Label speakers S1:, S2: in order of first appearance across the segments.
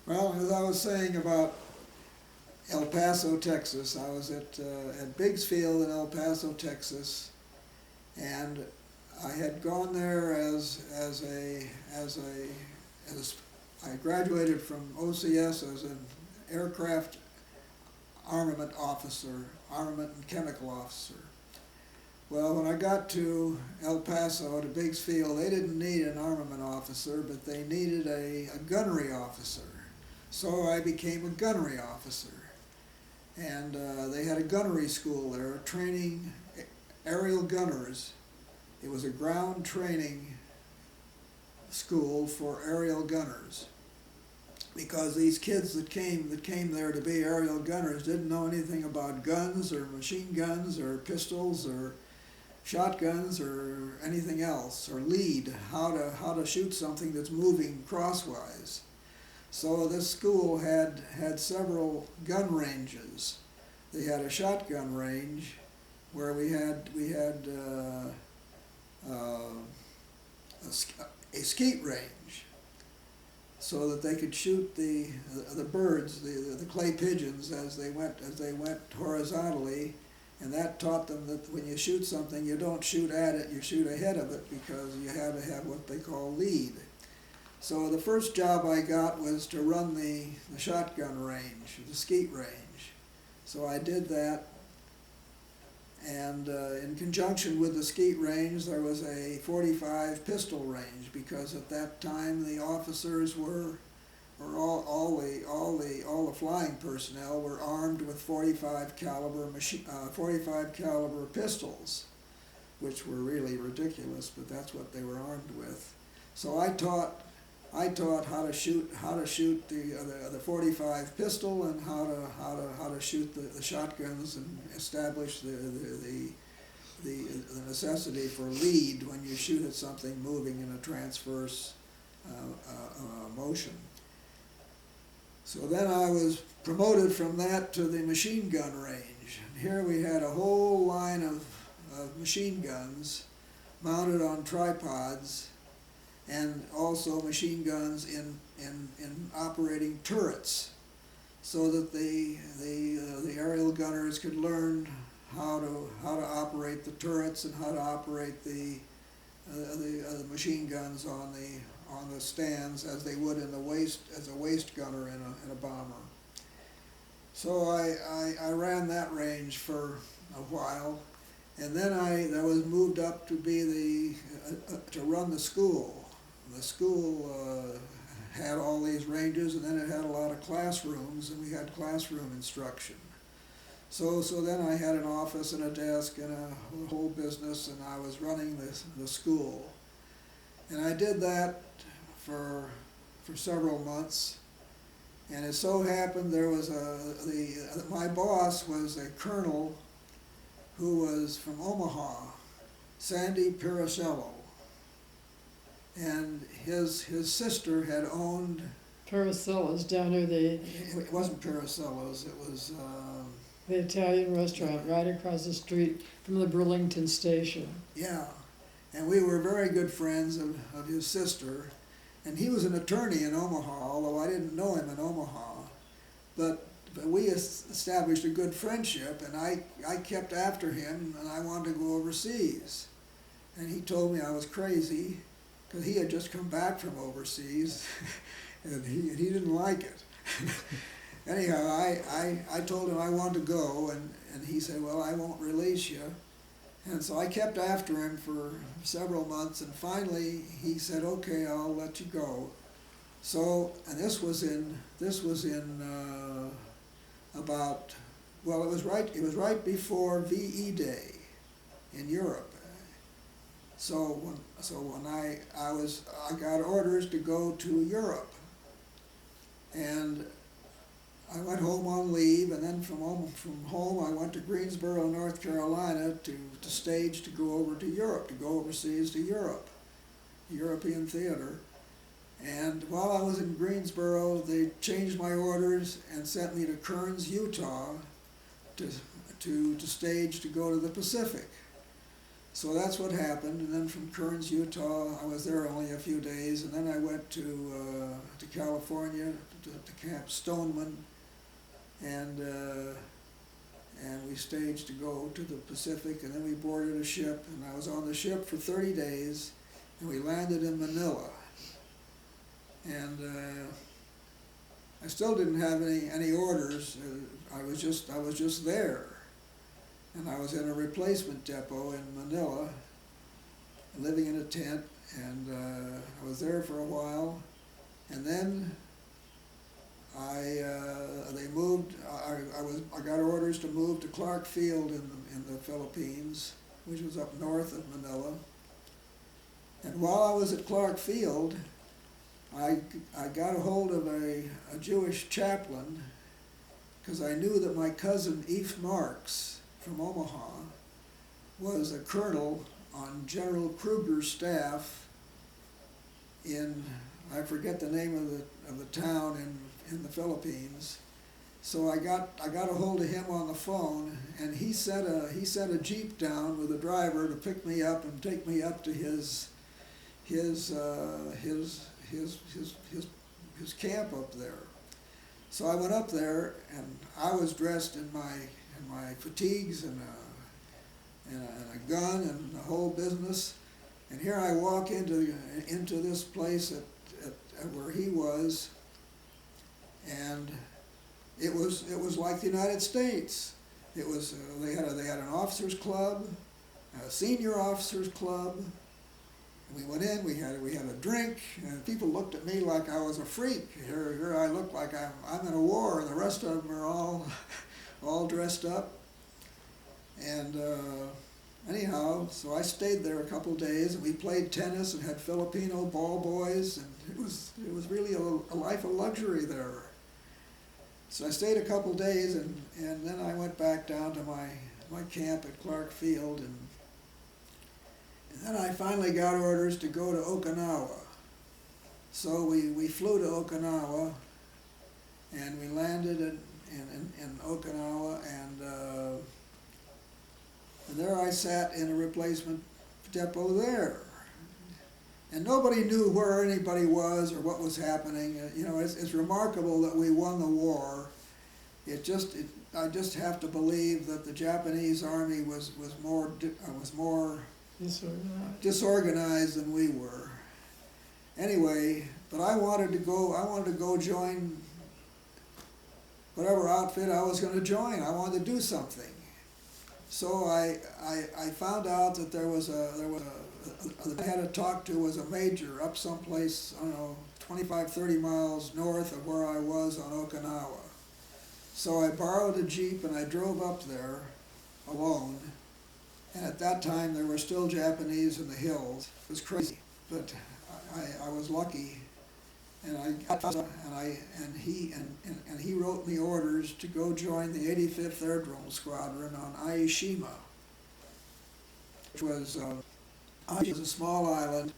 S1: Well, as I was saying about El Paso, Texas, I was at Biggs Field in El Paso, Texas, and I had gone there as I graduated from OCS as an aircraft armament officer, armament and chemical officer. Well, when I got to El Paso, to Biggs Field, they didn't need an armament officer, but they needed a gunnery officer. So I became a gunnery officer. And they had a gunnery school there, training aerial gunners. It was a ground training school for aerial gunners, because these kids that came there to be aerial gunners didn't know anything about guns or machine guns or pistols or shotguns or anything else, or lead, how to shoot something that's moving crosswise. So this school had several gun ranges. They had a shotgun range where we had a skeet range, so that they could shoot the birds, the clay pigeons, as they went horizontally, and that taught them that when you shoot something, you don't shoot at it, you shoot ahead of it, because you had to have what they call lead. So the first job I got was to run the shotgun range, the skeet range. So I did that, and in conjunction with the skeet range, there was a .45 pistol range, because at that time the officers were all the flying personnel were armed with .45 caliber pistols, which were really ridiculous, but that's what they were armed with. So I taught how to shoot the .45 pistol, and how to shoot the shotguns, and establish the necessity for lead when you shoot at something moving in a transverse motion. So then I was promoted from that to the machine gun range. And here we had a whole line of machine guns mounted on tripods, and also machine guns in operating turrets, so that the aerial gunners could learn how to operate the turrets, and how to operate the machine guns on the stands, as they would in as a waist gunner in a bomber. So I ran that range for a while, and then I was moved up to be to run the school. The school had all these ranges, and then it had a lot of classrooms, and we had classroom instruction. So then I had an office and a desk and a whole business, and I was running the school. And I did that for several months. And it so happened there was my boss was a colonel who was from Omaha, Sandy Piracello. And his sister had owned...
S2: Paracello's down near
S1: It wasn't Paracello's, it was...
S2: the Italian restaurant right across the street from the Burlington station.
S1: Yeah, and we were very good friends of his sister. And he was an attorney in Omaha, although I didn't know him in Omaha. But we established a good friendship, and I kept after him, and I wanted to go overseas. And he told me I was crazy, because he had just come back from overseas, and he didn't like it. Anyhow, I told him I wanted to go, and he said, well, I won't release you. And so I kept after him for several months, and finally he said, okay, I'll let you go. So, and this was in about, well, it was right before VE Day in Europe. So when I got orders to go to Europe, and I went home on leave, and then from home I went to Greensboro, North Carolina, to stage to go over to Europe, to go overseas to Europe, European theater. And while I was in Greensboro, they changed my orders and sent me to Kearns, Utah, to stage to go to the Pacific. So that's what happened, and then from Kearns, Utah, I was there only a few days, and then I went to California, to Camp Stoneman, and we staged to go to the Pacific, and then we boarded a ship, and I was on the ship for 30 days, and we landed in Manila. And I still didn't have any orders. I was just there, and I was in a replacement depot in Manila, living in a tent, and I was there for a while, and then they moved. I got orders to move to Clark Field in the Philippines, which was up north of Manila. And while I was at Clark Field, I got a hold of a Jewish chaplain, because I knew that my cousin Eve Marks from Omaha was a colonel on General Kruger's staff in, I forget the name of the town in the Philippines. So I got a hold of him on the phone, and he sent a Jeep down with a driver to pick me up and take me up to his camp up there. So I went up there, and I was dressed in my fatigues and a gun and the whole business. And here I walk into this place at where he was, and it was like the United States. It was they had an officers club, a senior officers club. We went in, we had a drink, and people looked at me like I was a freak. Here I look like I'm in a war, and the rest of them are all dressed up. And anyhow, so I stayed there a couple of days, and we played tennis and had Filipino ball boys, and it was really a life of luxury there. So I stayed a couple of days, and then I went back down to my camp at Clark Field, and then I finally got orders to go to Okinawa. So we flew to Okinawa, and we landed in Okinawa, and there I sat in a replacement depot there. And nobody knew where anybody was or what was happening. It's remarkable that we won the war. I just have to believe that the Japanese army was more disorganized than we were. Anyway, but I wanted to go join whatever outfit I was going to join. I wanted to do something. So I found out that I had to talk to was a major up someplace, I don't know, 25, 30 miles north of where I was on Okinawa. So I borrowed a Jeep and I drove up there alone. And at that time, there were still Japanese in the hills. It was crazy, but I was lucky. And he wrote me orders to go join the 85th Aerodrome Squadron on Aishima, which was a small island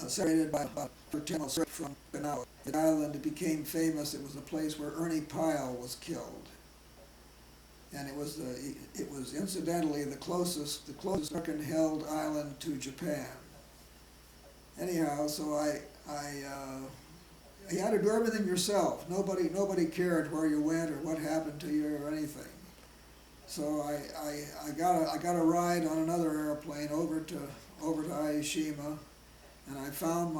S1: separated by about 14 miles from Okinawa. The island became famous. It was the place where Ernie Pyle was killed. And it was incidentally the closest American-held island to Japan. Anyhow, so you had to do everything yourself. Nobody cared where you went or what happened to you or anything. So I got a ride on another airplane over to Aishima, and I found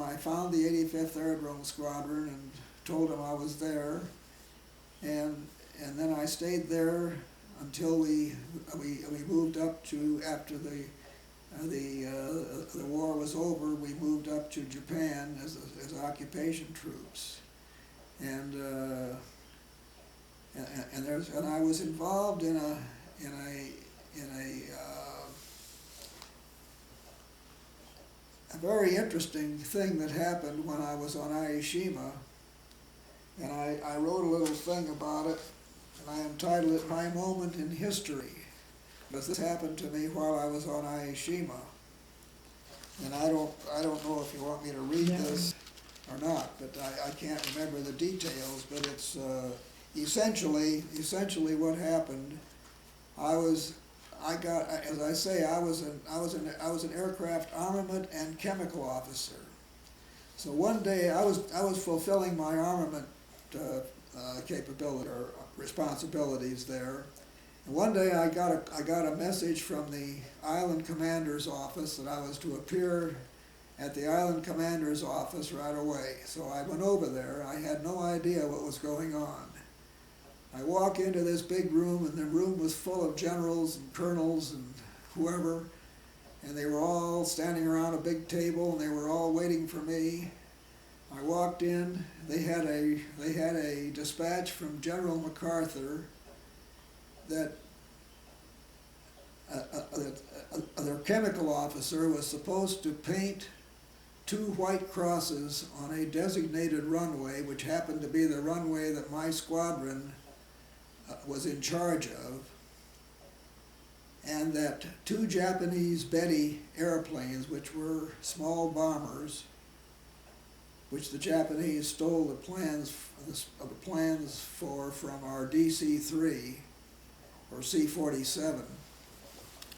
S1: the 85th Aerodrome Squadron and told them I was there, and then I stayed there until we moved up to, after the war was over, we moved up to Japan as occupation troops, and I was involved in a very interesting thing that happened when I was on Aishima, and I wrote a little thing about it. And I entitled it "My Moment in History," because this happened to me while I was on Aishima. And I don't know if you want me to read this or not, but I can't remember the details. But it's essentially what happened. I was as I say, I was an aircraft armament and chemical officer. So one day I was fulfilling my armament capability or responsibilities there. And one day I got a message from the island commander's office that I was to appear at the island commander's office right away. So I went over there. I had no idea what was going on. I walk into this big room, and the room was full of generals and colonels and whoever, and they were all standing around a big table, and they were all waiting for me. I walked in. They had a dispatch from General MacArthur that their chemical officer was supposed to paint 2 white crosses on a designated runway, which happened to be the runway that my squadron was in charge of, and that 2 Japanese Betty airplanes, which were small bombers, which the Japanese stole the plans for from our DC-3 or C-47.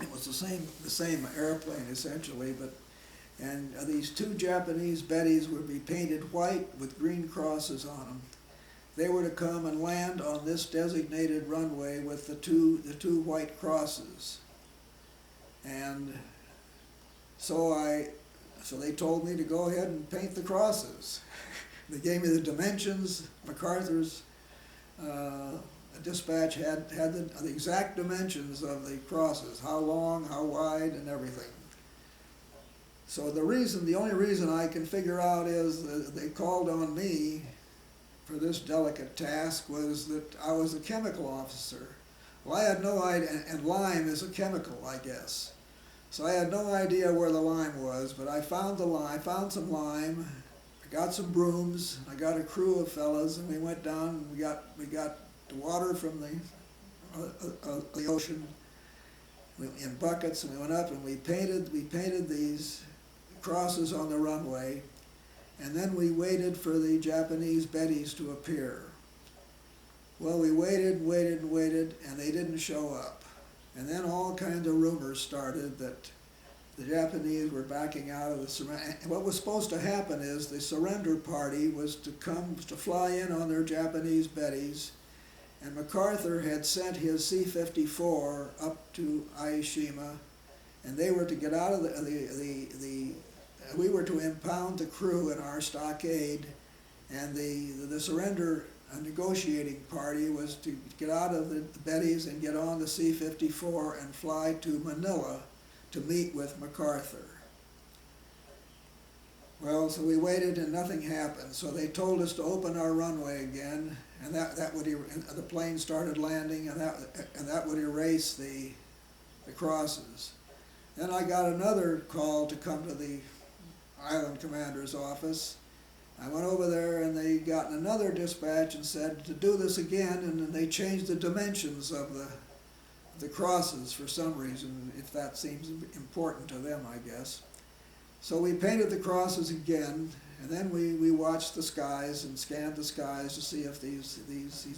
S1: It was the same airplane essentially, and these 2 Japanese Bettys would be painted white with green crosses on them. They were to come and land on this designated runway with the two white crosses. And so they told me to go ahead and paint the crosses. They gave me the dimensions. MacArthur's dispatch had the exact dimensions of the crosses, how long, how wide, and everything. So the only reason I can figure out is that they called on me for this delicate task was that I was a chemical officer. Well, I had no idea, and lime is a chemical, I guess. So I had no idea where the lime was, but I found some lime, I got some brooms, I got a crew of fellas, and we went down and we got the water from the ocean in buckets, and we went up and we painted these crosses on the runway. And then we waited for the Japanese Bettys to appear. Well, we waited and waited and waited, and they didn't show up. And then all kinds of rumors started that the Japanese were backing out of the surrender. What was supposed to happen is the surrender party was to fly in on their Japanese Bettys, and MacArthur had sent his C-54 up to Aishima, and they were to get out of we were to impound the crew in our stockade, and the surrender negotiating party was to get out of the Bettys and get on the C-54 and fly to Manila to meet with MacArthur. Well, so we waited and nothing happened. So they told us to open our runway again, and the plane started landing, and that would erase the crosses. Then I got another call to come to the island commander's office. I went over there, and they got another dispatch and said to do this again, and then they changed the dimensions of the crosses for some reason, if that seems important to them, I guess. So we painted the crosses again, and then we watched the skies and scanned the skies to see if these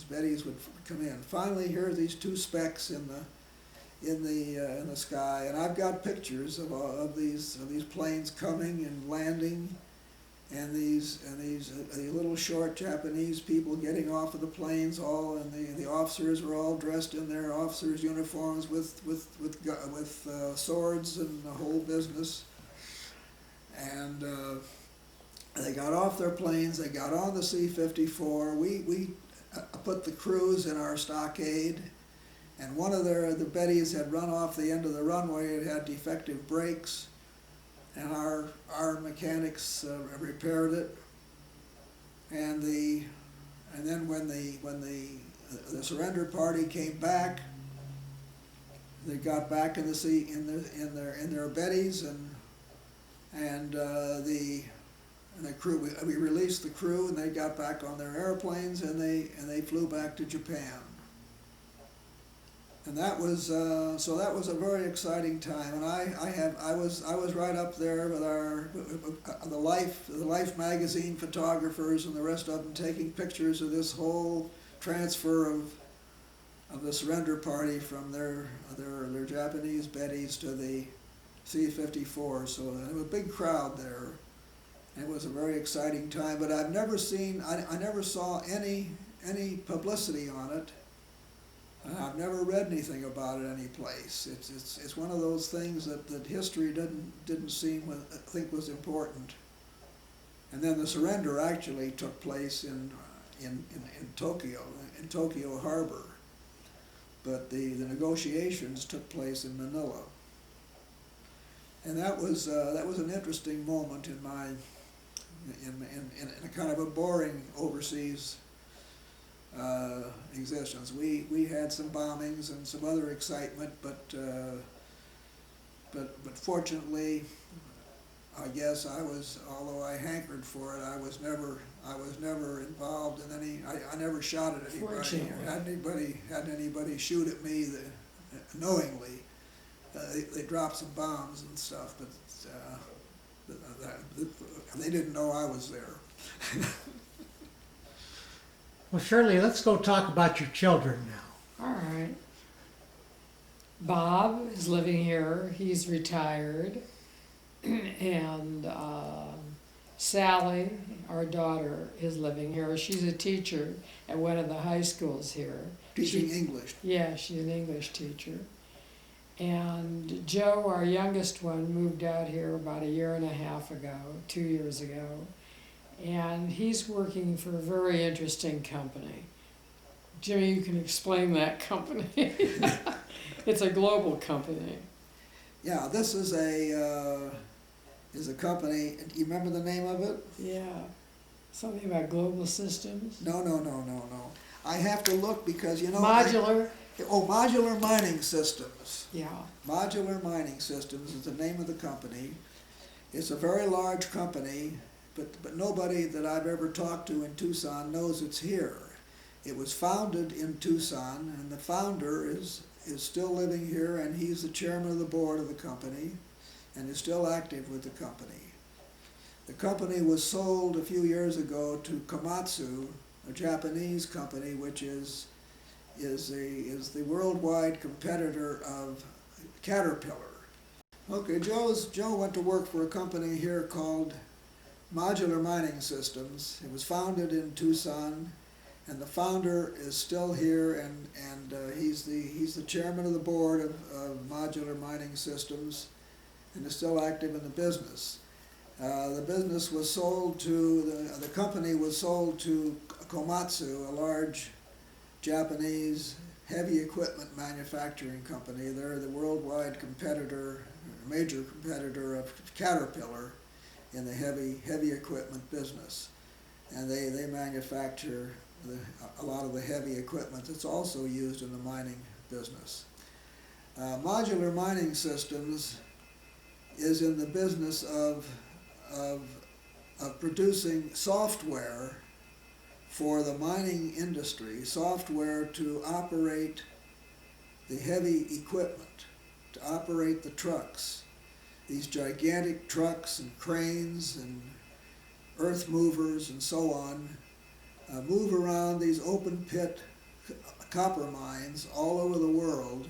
S1: Bettys would come in. Finally, here are these 2 specks in the sky, and I've got pictures of these planes coming and landing, and these little short Japanese people getting off of the planes, and the officers were all dressed in their officers' uniforms with swords and the whole business. And they got off their planes. They got on the C-54. We put the crews in our stockade. And one of the Bettys had run off the end of the runway. It had defective brakes, and our mechanics repaired it. And then when the surrender party came back, they got back in their Bettys, and the crew. We released the crew, and they got back on their airplanes, and they flew back to Japan. And that was a very exciting time, and I was right up there with the Life magazine photographers and the rest of them taking pictures of this whole transfer of the surrender party from their Japanese Bettys to the C-54. So there was a big crowd there. It was a very exciting time, but I've never seen, I never saw any publicity on it. I've never read anything about it any place. It's one of those things that history didn't think was important. And then the surrender actually took place in Tokyo Harbor, but the negotiations took place in Manila. And that was an interesting moment in a kind of a boring overseas existence. We had some bombings and some other excitement, but fortunately, I guess although I hankered for it, I was never involved in any. I never shot at anybody or had anybody shoot at me knowingly. They dropped some bombs and stuff, but they didn't know I was there.
S3: Well, Shirley, let's go talk about your children now.
S2: All right. Bob is living here. He's retired. And Sally, our daughter, is living here. She's a teacher at one of the high schools here.
S1: Teaching English.
S2: Yeah, she's an English teacher. And Joe, our youngest one, moved out here about 1.5 years ago, 2 years ago. And he's working for a very interesting company. Jimmy, you can explain that company. It's a global company.
S1: Yeah, this is a company. Do you remember the name of it?
S2: Yeah. Something about global systems?
S1: No. I have to look because,
S2: Modular?
S1: Modular Mining Systems.
S2: Yeah.
S1: Modular Mining Systems is the name of the company. It's a very large company, but nobody that I've ever talked to in Tucson knows it's here. It was founded in Tucson, and the founder is still living here, and he's the chairman of the board of the company, and is still active with the company. The company was sold a few years ago to Komatsu, a Japanese company, which is the worldwide competitor of Caterpillar. Okay, Joe went to work for a company here called Modular Mining Systems. It was founded in Tucson, and the founder is still here, and he's the chairman of the board of Modular Mining Systems, and is still active in the business. The business was sold to the company was sold to Komatsu, a large Japanese heavy equipment manufacturing company. They're the worldwide competitor, major competitor of Caterpillar in the heavy equipment business, and they manufacture a lot of the heavy equipment that's also used in the mining business. Modular Mining Systems is in the business of producing software for the mining industry, software to operate the heavy equipment, to operate the trucks, these gigantic trucks and cranes and earth movers and so on, move around these open pit copper mines all over the world